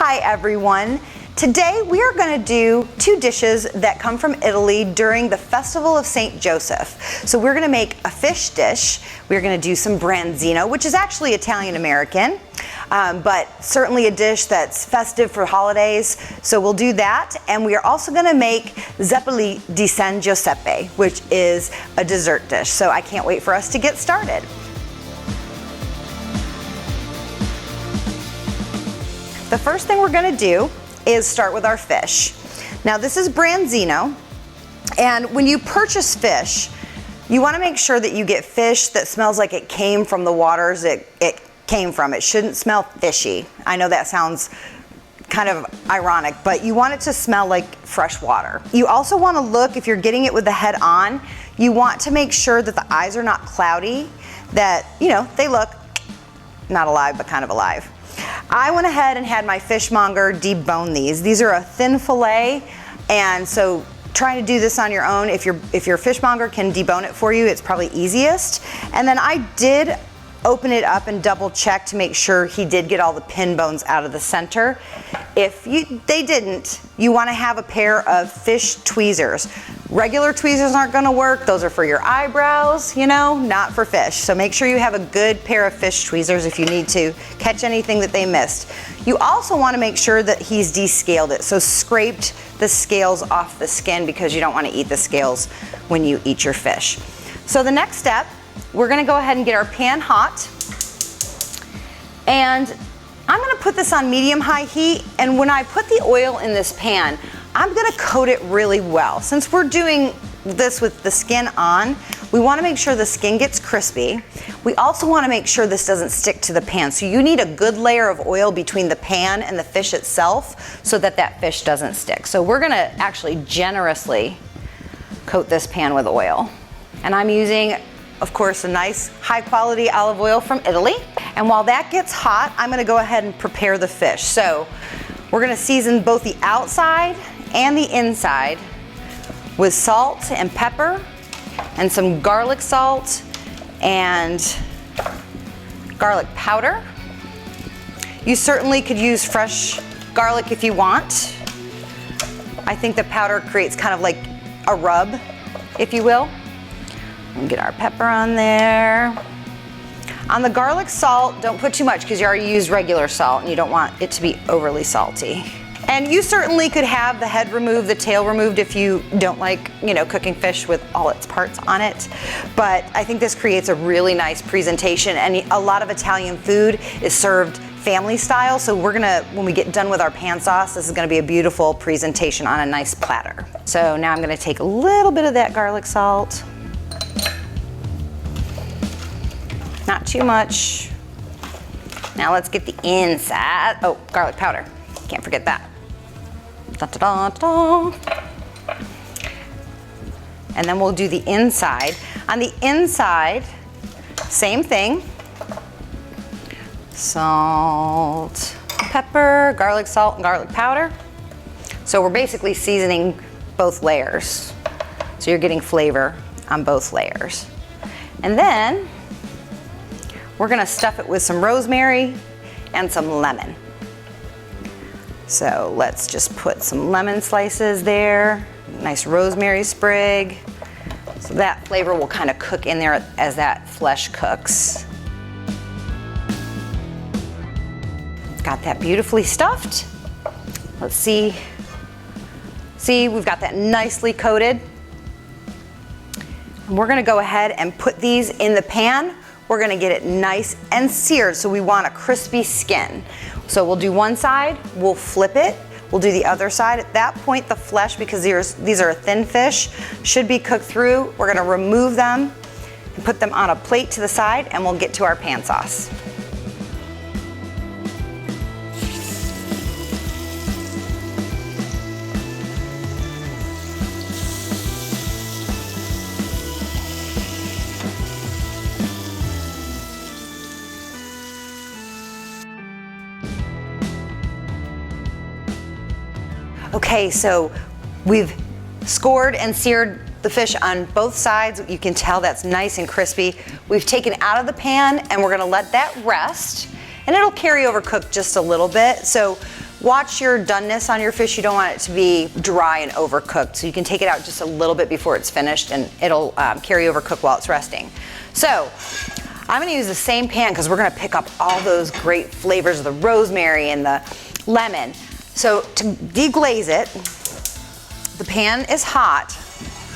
Hi everyone. Today we are going to do two dishes that come from Italy during the Festival of St. Joseph. So we're going to make a fish dish. We're going to do some branzino, which is actually Italian-American, but certainly a dish that's festive for holidays. So we'll do that, and we are also going to make Zeppoli di San Giuseppe, which is a dessert dish. So I can't wait for us to get started. The first thing we're going to do is start with our fish. Now this is branzino, and when you purchase fish, you want to make sure that you get fish that smells like it came from the waters it came from. It shouldn't smell fishy. I know that sounds kind of ironic, but you want it to smell like fresh water. You also want to look, if you're getting it with the head on, you want to make sure that the eyes are not cloudy, that, you know, they look not alive, but kind of alive. I went ahead and had my fishmonger debone these. These are a thin fillet, and so trying to do this on your own, if your fishmonger can debone it for you, it's probably easiest. And then I did open it up and double check to make sure he did get all the pin bones out of the center. If they didn't, you want to have a pair of fish tweezers. Regular tweezers aren't going to work. Those are for your eyebrows, you know, not for fish. So make sure you have a good pair of fish tweezers if you need to catch anything that they missed. You also want to make sure that he's descaled it, so scraped the scales off the skin, because you don't want to eat the scales when you eat your fish. So the next step, we're going to go ahead and get our pan hot, and I'm going to put this on medium-high heat, and when I put the oil in this pan, I'm going to coat it really well. Since we're doing this with the skin on, we want to make sure the skin gets crispy. We also want to make sure this doesn't stick to the pan, so you need a good layer of oil between the pan and the fish itself so that that fish doesn't stick. So we're going to actually generously coat this pan with oil, and I'm using, of course, a nice high quality olive oil from Italy. And while that gets hot, I'm gonna go ahead and prepare the fish. So we're gonna season both the outside and the inside with salt and pepper and some garlic salt and garlic powder. You certainly could use fresh garlic if you want. I think the powder creates kind of like a rub, if you will. And get our pepper on there. On the garlic salt, don't put too much because you already used regular salt and you don't want it to be overly salty. And you certainly could have the head removed, the tail removed if you don't like, you know, cooking fish with all its parts on it. But I think this creates a really nice presentation, and a lot of Italian food is served family style, so we're gonna, when we get done with our pan sauce, this is gonna be a beautiful presentation on a nice platter. So now I'm gonna take a little bit of that garlic salt. Not too much. Now let's get the inside. Oh, garlic powder. Can't forget that. Da, da, da, da. And then we'll do the inside. On the inside, same thing. Salt, pepper, garlic salt, and garlic powder. So we're basically seasoning both layers. So you're getting flavor on both layers. And then we're gonna stuff it with some rosemary and some lemon. So let's just put some lemon slices there, nice rosemary sprig. So that flavor will kind of cook in there as that flesh cooks. Got that beautifully stuffed. Let's see. See, we've got that nicely coated. And we're gonna go ahead and put these in the pan. We're gonna get it nice and seared, so we want a crispy skin. So we'll do one side, we'll flip it, we'll do the other side. At that point, the flesh, because these are a thin fish, should be cooked through. We're gonna remove them and put them on a plate to the side, and we'll get to our pan sauce. Okay, so we've scored and seared the fish on both sides. You can tell that's nice and crispy. We've taken it out of the pan, and we're gonna let that rest, and it'll carry over cook just a little bit. So watch your doneness on your fish. You don't want it to be dry and overcooked. So you can take it out just a little bit before it's finished and it'll carry over cook while it's resting. So I'm gonna use the same pan because we're gonna pick up all those great flavors of the rosemary and the lemon. So to deglaze it, the pan is hot.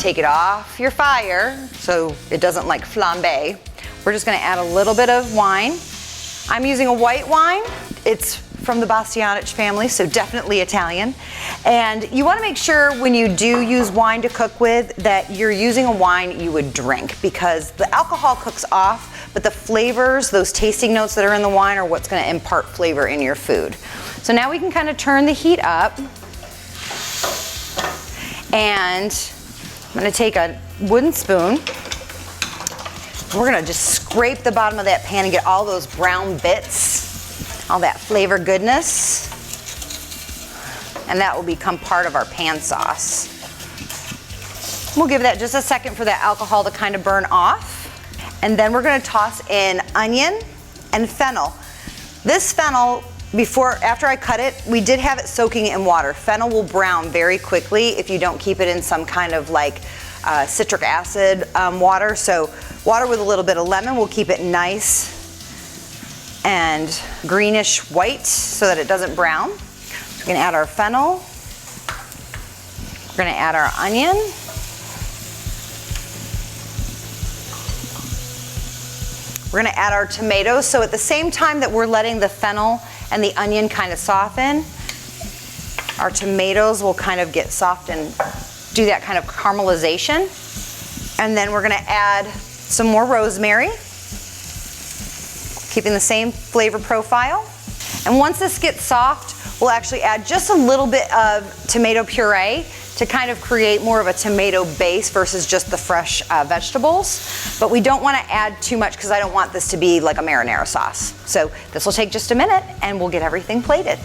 Take it off your fire so it doesn't like flambe. We're just gonna add a little bit of wine. I'm using a white wine. It's from the Bastianich family, so definitely Italian. And you wanna make sure when you do use wine to cook with that you're using a wine you would drink, because the alcohol cooks off, but the flavors, those tasting notes that are in the wine are what's gonna impart flavor in your food. So now we can kind of turn the heat up. And I'm gonna take a wooden spoon. We're gonna just scrape the bottom of that pan and get all those brown bits, all that flavor goodness. And that will become part of our pan sauce. We'll give that just a second for that alcohol to kind of burn off. And then we're gonna toss in onion and fennel. This fennel, after I cut it, we did have it soaking in water. Fennel will brown very quickly if you don't keep it in some kind of like citric acid water. So water with a little bit of lemon will keep it nice and greenish white so that it doesn't brown. We're gonna add our fennel. We're gonna add our onion. We're gonna add our tomatoes. So at the same time that we're letting the fennel and the onion kind of soften, our tomatoes will kind of get soft and do that kind of caramelization. And then we're gonna add some more rosemary, keeping the same flavor profile. And once this gets soft, we'll actually add just a little bit of tomato puree to kind of create more of a tomato base versus just the fresh vegetables. But we don't wanna add too much because I don't want this to be like a marinara sauce. So this will take just a minute and we'll get everything plated.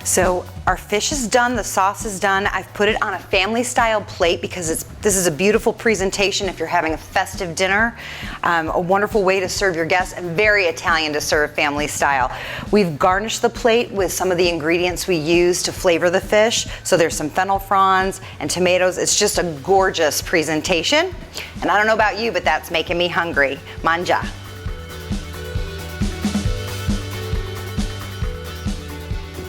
So our fish is done, the sauce is done. I've put it on a family style plate because this is a beautiful presentation if you're having a festive dinner. A wonderful way to serve your guests and very Italian to serve family style. We've garnished the plate with some of the ingredients we use to flavor the fish. So there's some fennel fronds and tomatoes. It's just a gorgeous presentation. And I don't know about you, but that's making me hungry. Mangia.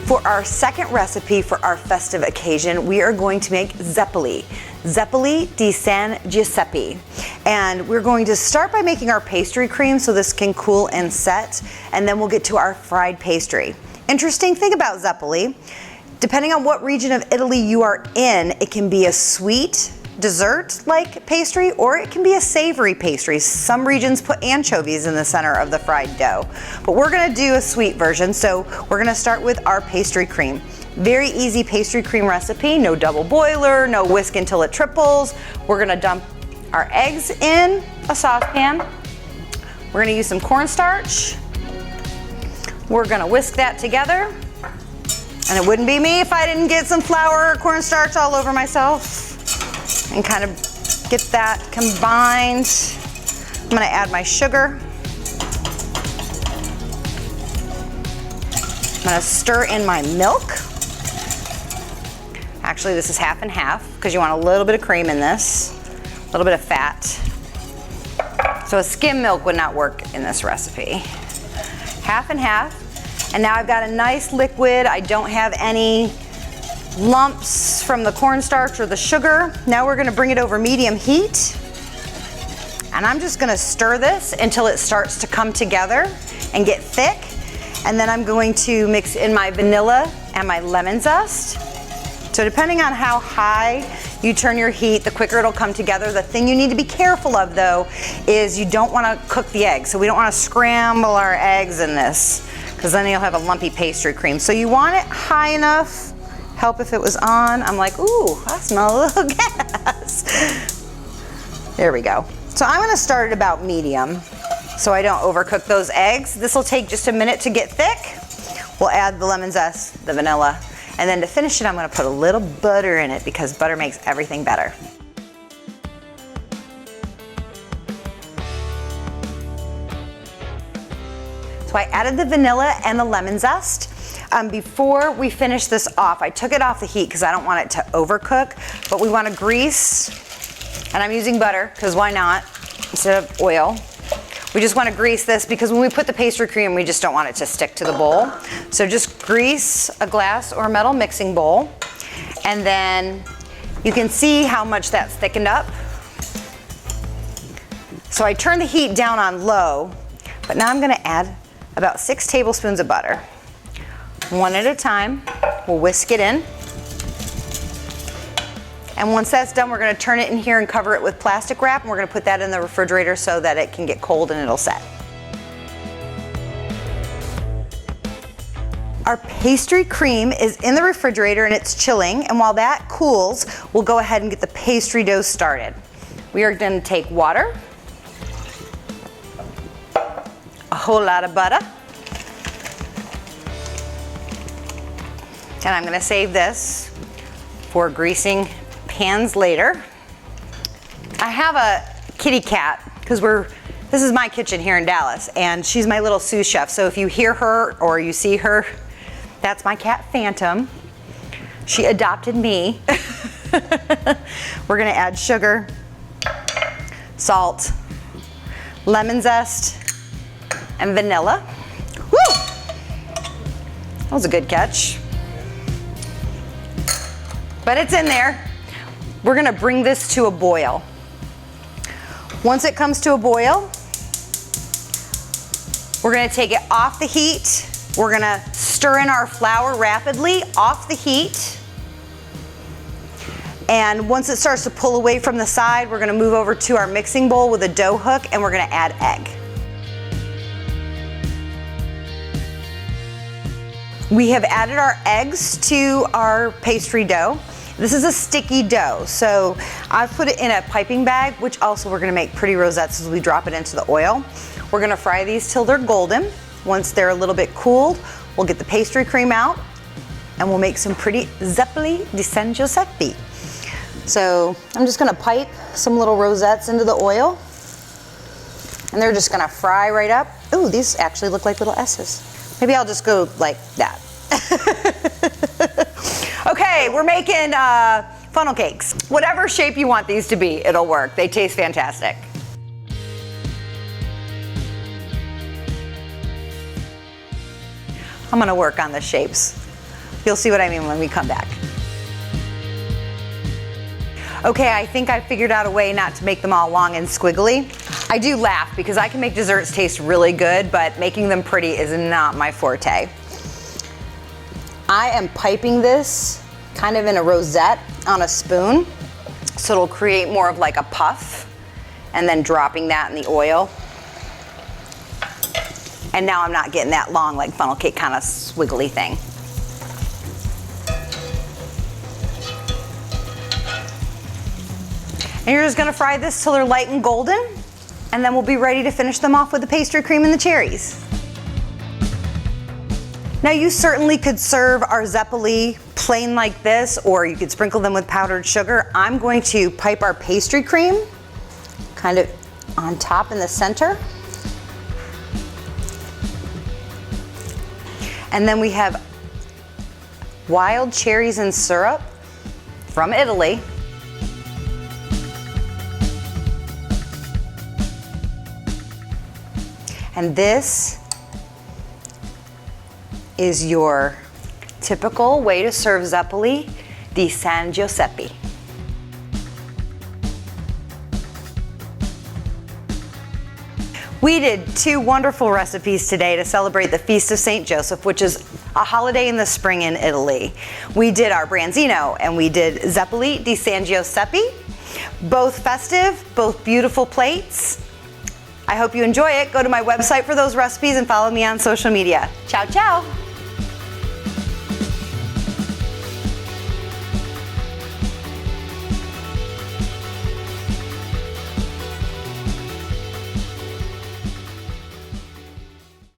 For our second recipe for our festive occasion, we are going to make Zeppoli. Zeppoli di San Giuseppe. And we're going to start by making our pastry cream so this can cool and set, and then we'll get to our fried pastry. Interesting thing about Zeppoli, depending on what region of Italy you are in, it can be a sweet dessert-like pastry, or it can be a savory pastry. Some regions put anchovies in the center of the fried dough, but we're gonna do a sweet version, so we're gonna start with our pastry cream. Very easy pastry cream recipe, no double boiler, no whisk until it triples. We're gonna dump our eggs in a saucepan. We're gonna use some cornstarch. We're gonna whisk that together. And it wouldn't be me if I didn't get some flour or cornstarch all over myself. And kind of get that combined. I'm gonna add my sugar. I'm gonna stir in my milk. Actually, this is half and half because you want a little bit of cream in this, a little bit of fat. So a skim milk would not work in this recipe. Half and half. And now I've got a nice liquid. I don't have any lumps from the cornstarch or the sugar. Now we're gonna bring it over medium heat. And I'm just gonna stir this until it starts to come together and get thick. And then I'm going to mix in my vanilla and my lemon zest. So depending on how high you turn your heat, the quicker it'll come together. The thing you need to be careful of though is you don't wanna cook the eggs. So we don't wanna scramble our eggs in this because then you'll have a lumpy pastry cream. So you want it high enough. Help if it was on. I'm like, ooh, I smell a little gas. There we go. So I'm gonna start at about medium so I don't overcook those eggs. This will take just a minute to get thick. We'll add the lemon zest, the vanilla, and then to finish it, I'm gonna put a little butter in it because butter makes everything better. So I added the vanilla and the lemon zest. Before we finish this off, I took it off the heat because I don't want it to overcook, but we want to grease, and I'm using butter because why not, instead of oil. We just want to grease this because when we put the pastry cream, we just don't want it to stick to the bowl. So just grease a glass or metal mixing bowl, and then you can see how much that's thickened up. So I turned the heat down on low, but now I'm going to add about 6 tablespoons of butter. One at a time, we'll whisk it in. And once that's done, we're going to turn it in here and cover it with plastic wrap, and we're going to put that in the refrigerator so that it can get cold and it'll set. Our pastry cream is in the refrigerator and it's chilling, and while that cools, we'll go ahead and get the pastry dough started. We are going to take water, a whole lot of butter, and I'm going to save this for greasing pans later. I have a kitty cat because this is my kitchen here in Dallas, and she's my little sous chef. So if you hear her or you see her, that's my cat Phantom. She adopted me. We're gonna add sugar, salt, lemon zest, and vanilla. Woo! That was a good catch. But it's in there. We're gonna bring this to a boil. Once it comes to a boil, we're gonna take it off the heat. We're gonna stir in our flour rapidly off the heat. And once it starts to pull away from the side, we're gonna move over to our mixing bowl with a dough hook, and we're gonna add egg. We have added our eggs to our pastry dough. This is a sticky dough, so I've put it in a piping bag, which also we're gonna make pretty rosettes as we drop it into the oil. We're gonna fry these till they're golden. Once they're a little bit cooled, we'll get the pastry cream out, and we'll make some pretty Zeppoli di San Giuseppe. So I'm just gonna pipe some little rosettes into the oil, and they're just gonna fry right up. Ooh, these actually look like little S's. Maybe I'll just go like that. Okay, we're making funnel cakes. Whatever shape you want these to be, it'll work. They taste fantastic. I'm gonna work on the shapes. You'll see what I mean when we come back. Okay, I think I figured out a way not to make them all long and squiggly. I do laugh because I can make desserts taste really good, but making them pretty is not my forte. I am piping this kind of in a rosette on a spoon, so it'll create more of like a puff, and then dropping that in the oil. And now I'm not getting that long, like funnel cake kind of swiggly thing. And you're just gonna fry this till they're light and golden, and then we'll be ready to finish them off with the pastry cream and the cherries. Now you certainly could serve our Zeppoli plain like this, or you could sprinkle them with powdered sugar. I'm going to pipe our pastry cream kind of on top in the center. And then we have wild cherries and syrup from Italy. And this is your typical way to serve Zeppoli di San Giuseppe. We did 2 wonderful recipes today to celebrate the Feast of St. Joseph, which is a holiday in the spring in Italy. We did our branzino and we did Zeppoli di San Giuseppe. Both festive, both beautiful plates. I hope you enjoy it. Go to my website for those recipes and follow me on social media. Ciao, ciao.